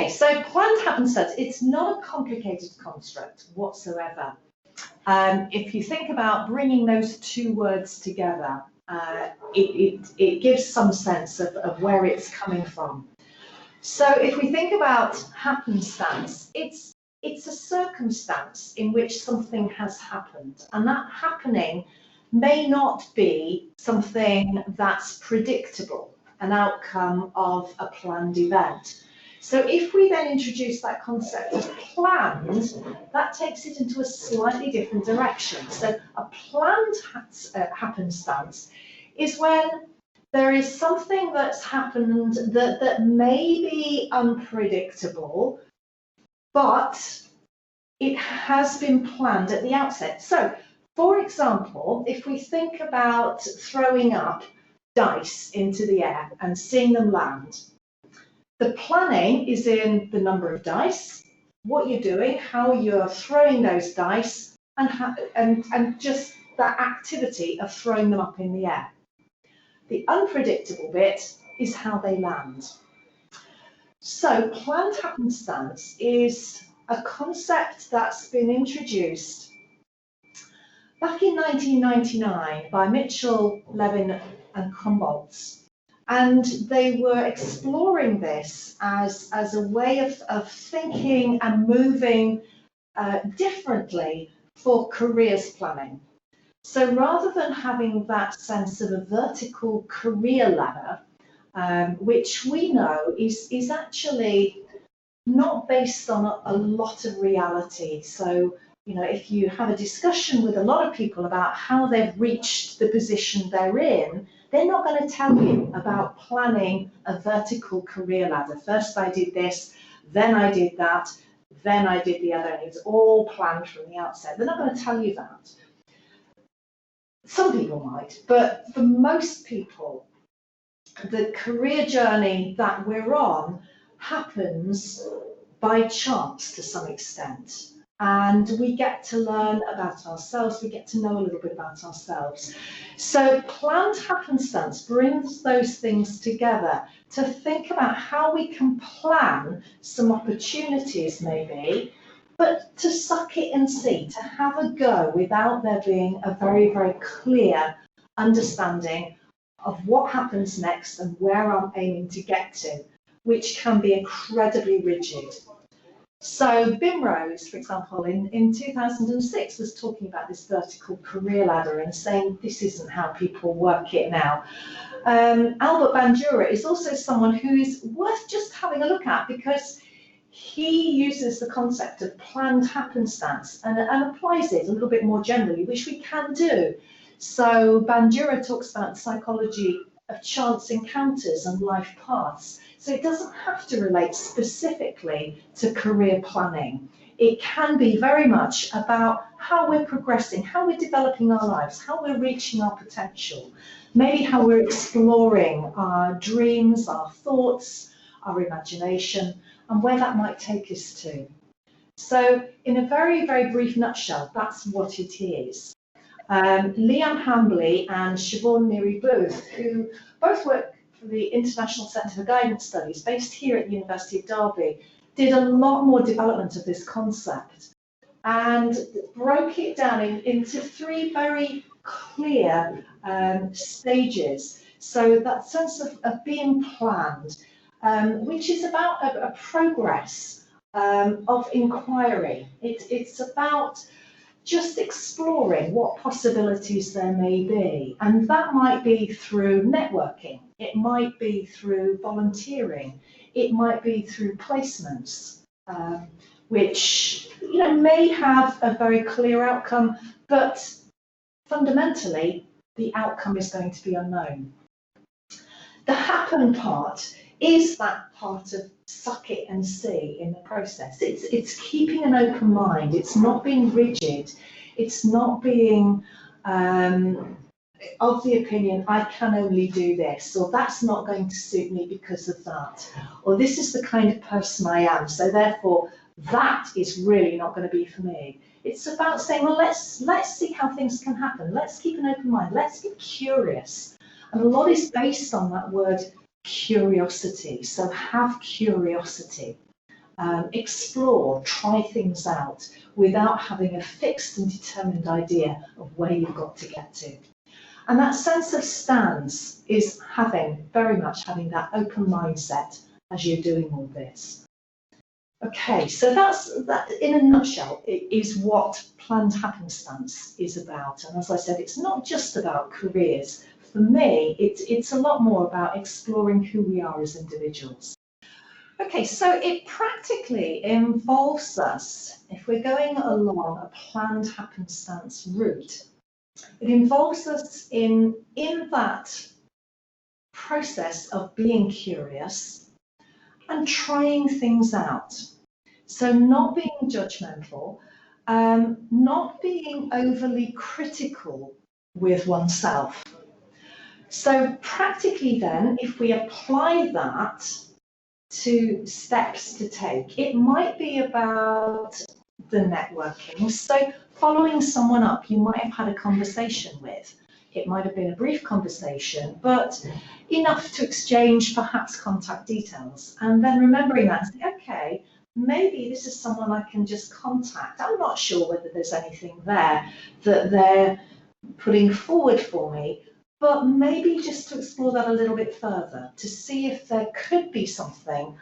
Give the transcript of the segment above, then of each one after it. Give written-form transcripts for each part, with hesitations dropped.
Okay, so planned happenstance, it's not a complicated construct whatsoever. If you think about bringing those two words together, it gives some sense of where it's coming from. So if we think about happenstance, it's a circumstance in which something has happened, and that happening may not be something that's predictable, an outcome of a planned event. So if we then introduce that concept of planned, that takes it into a slightly different direction. So a planned happenstance is when there is something that's happened that may be unpredictable, but it has been planned at the outset. So, for example, if we think about throwing up dice into the air and seeing them land, the planning is in the number of dice, what you're doing, how you're throwing those dice, and just that activity of throwing them up in the air. The unpredictable bit is how they land. So planned happenstance is a concept that's been introduced back in 1999 by Mitchell, Levin and Krumboltz. And they were exploring this as a way of thinking and moving differently for careers planning. So rather than having that sense of a vertical career ladder, which we know is actually not based on a lot of reality. So, you know, if you have a discussion with a lot of people about how they've reached the position they're in, they're not going to tell you about planning a vertical career ladder. First I did this, then I did that, then I did the other, and it's all planned from the outset. They're not going to tell you that. Some people might, but for most people, the career journey that we're on happens by chance to some extent. And we get to learn about ourselves, we get to know a little bit about ourselves. So planned happenstance brings those things together to think about how we can plan some opportunities maybe, but to suck it and see, to have a go without there being a very, very clear understanding of what happens next and where I'm aiming to get to, which can be incredibly rigid. So Bimrose, for example, in 2006 was talking about this vertical career ladder and saying this isn't how people work it now. Albert Bandura is also someone who is worth just having a look at because he uses the concept of planned happenstance and applies it a little bit more generally, which we can do. So Bandura talks about the psychology of chance encounters and life paths. So it doesn't have to relate specifically to career planning. It can be very much about how we're progressing, how we're developing our lives, how we're reaching our potential, maybe how we're exploring our dreams, our thoughts, our imagination, and where that might take us to. So in a very, very brief nutshell, that's what it is. Leanne Hambley and Siobhan Neary Booth, who both work for the International Centre for Guidance Studies, based here at the University of Derby, did a lot more development of this concept and broke it down into three very clear stages. So that sense of being planned, which is about a progress of inquiry. It's about just exploring what possibilities there may be. And that might be through networking, it might be through volunteering, it might be through placements, which may have a very clear outcome, but fundamentally the outcome is going to be unknown. The happen part is that part of suck it and see in the process. It's keeping an open mind. It's not being rigid. It's not being of the opinion, I can only do this, or that's not going to suit me because of that, or this is the kind of person I am, so therefore that is really not going to be for me. It's about saying, well, let's see how things can happen. Let's keep an open mind. Let's be curious. And a lot is based on that word curiosity. So have curiosity. explore, try things out without having a fixed and determined idea of where you've got to get to. And that sense of stance is very much having that open mindset as you're doing all this. Okay, so that in a nutshell is what planned happenstance is about. And as I said, it's not just about careers. For me, it's a lot more about exploring who we are as individuals. Okay, so it practically involves us, if we're going along a planned happenstance route, it involves us in that process of being curious and trying things out. So not being judgmental, not being overly critical with oneself. So practically then, if we apply that to steps to take, it might be about the networking. So following someone up you might have had a conversation with. It might have been a brief conversation, but enough to exchange perhaps contact details. And then remembering that, okay, maybe this is someone I can just contact. I'm not sure whether there's anything there that they're putting forward for me, but maybe just to explore that a little bit further, to see if there could be something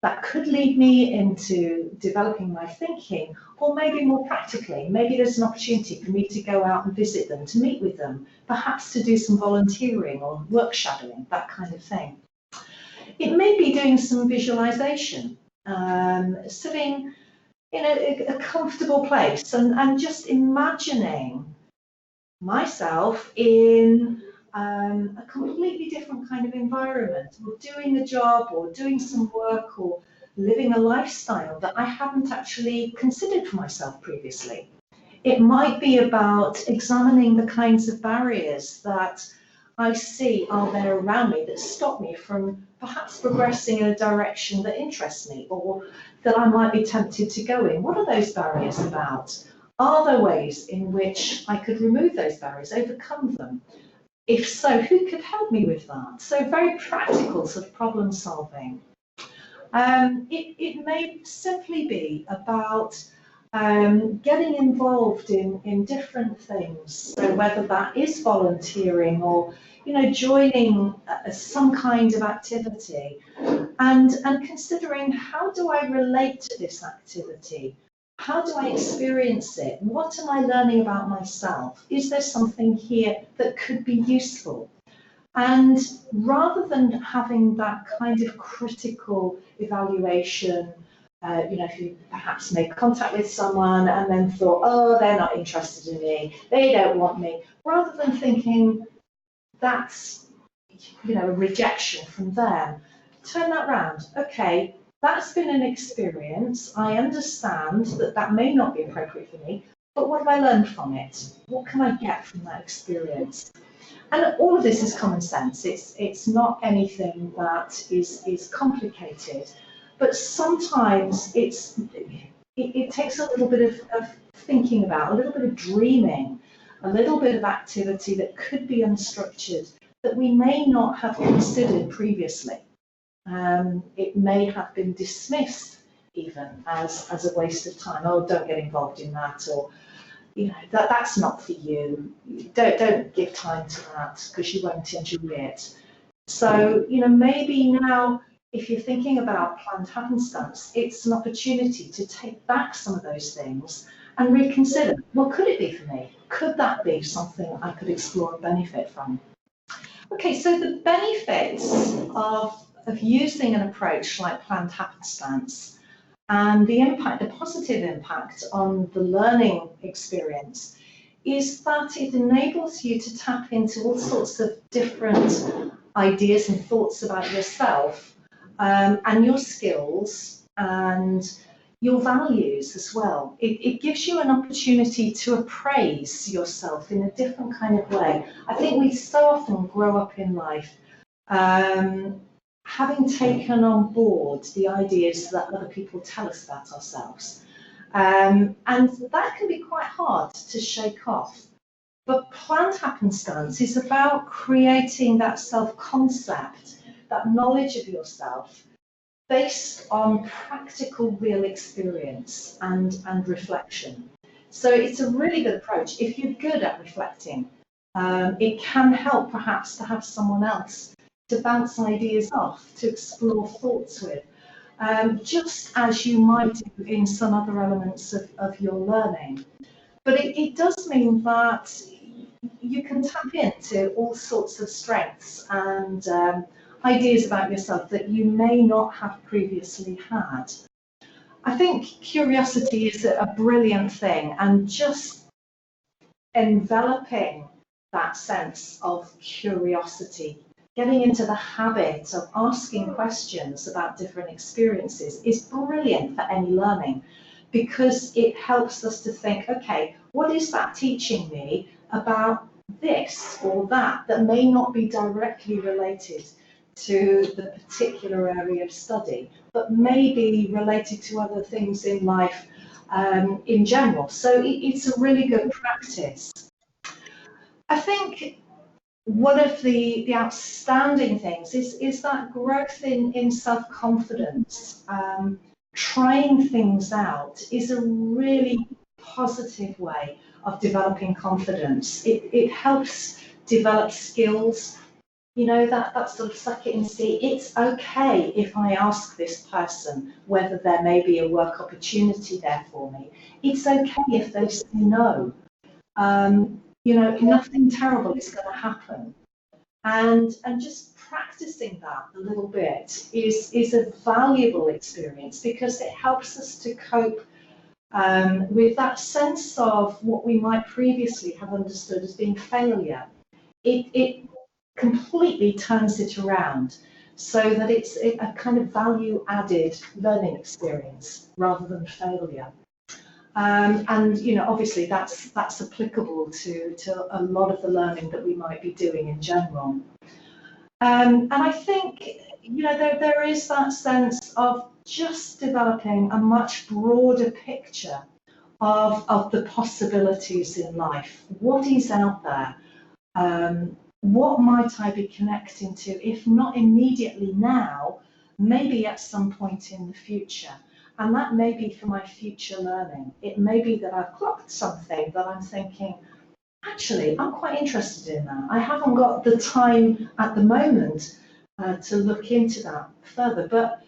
that could lead me into developing my thinking, or maybe more practically, maybe there's an opportunity for me to go out and visit them, to meet with them, perhaps to do some volunteering or work shadowing, that kind of thing. It may be doing some visualization, sitting in a comfortable place and just imagining myself in a completely different kind of environment, or doing a job or doing some work or living a lifestyle that I hadn't actually considered for myself previously. It might be about examining the kinds of barriers that I see are there around me that stop me from perhaps progressing in a direction that interests me or that I might be tempted to go in. What are those barriers about? Are there ways in which I could remove those barriers, overcome them? If so, who could help me with that? So very practical sort of problem solving. It may simply be about getting involved in different things. So whether that is volunteering or joining some kind of activity, and considering, how do I relate to this activity? How do I experience it? What am I learning about myself? Is there something here that could be useful? And rather than having that kind of critical evaluation, if you perhaps made contact with someone and then thought, oh, they're not interested in me, they don't want me, rather than thinking that's a rejection from them, turn that round. Okay, that's been an experience. I understand that may not be appropriate for me, but what have I learned from it? What can I get from that experience? And all of this is common sense. It's not anything that is complicated, but sometimes it takes a little bit of thinking about, a little bit of dreaming, a little bit of activity that could be unstructured, that we may not have considered previously. It may have been dismissed even as a waste of time. Oh, don't get involved in that, or that's not for you. Don't give time to that because you won't enjoy it. So maybe now, if you're thinking about planned happenstance, it's an opportunity to take back some of those things and reconsider. Well, could it be for me? Could that be something I could explore and benefit from? Okay, so the benefits of using an approach like planned happenstance and the impact, the positive impact on the learning experience, is that it enables you to tap into all sorts of different ideas and thoughts about yourself, and your skills and your values as well. It gives you an opportunity to appraise yourself in a different kind of way. I think we so often grow up in life having taken on board the ideas that other people tell us about ourselves. And that can be quite hard to shake off. But planned happenstance is about creating that self-concept, that knowledge of yourself, based on practical real experience and reflection. So it's a really good approach. If you're good at reflecting, it can help perhaps to have someone else to bounce ideas off, to explore thoughts with, just as you might do in some other elements of your learning. But it does mean that you can tap into all sorts of strengths and ideas about yourself that you may not have previously had. I think curiosity is a brilliant thing, and just enveloping that sense of curiosity, getting into the habit of asking questions about different experiences is brilliant for any learning, because it helps us to think, okay, what is that teaching me about this or that that may not be directly related to the particular area of study, but may be related to other things in life in general. So it's a really good practice. I think one of the outstanding things is that growth in self-confidence. Trying things out is a really positive way of developing confidence. It helps develop skills. You know, that sort of suck it and see. It's okay if I ask this person whether there may be a work opportunity there for me. It's okay if they say no. You know, nothing terrible is going to happen. And just practicing that a little bit is a valuable experience, because it helps us to cope with that sense of what we might previously have understood as being failure. It completely turns it around so that it's a kind of value-added learning experience rather than failure. And you know, obviously that's applicable to a lot of the learning that we might be doing in general. And I think, you know, there is that sense of just developing a much broader picture of the possibilities in life. What is out there? What might I be connecting to, if not immediately now, maybe at some point in the future? And that may be for my future learning. It may be that I've clocked something that I'm thinking, actually, I'm quite interested in that. I haven't got the time at the moment to look into that further, but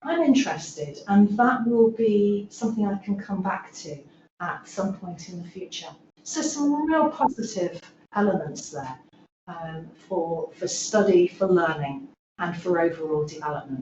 I'm interested, and that will be something I can come back to at some point in the future. So some real positive elements there for study, for learning, and for overall development.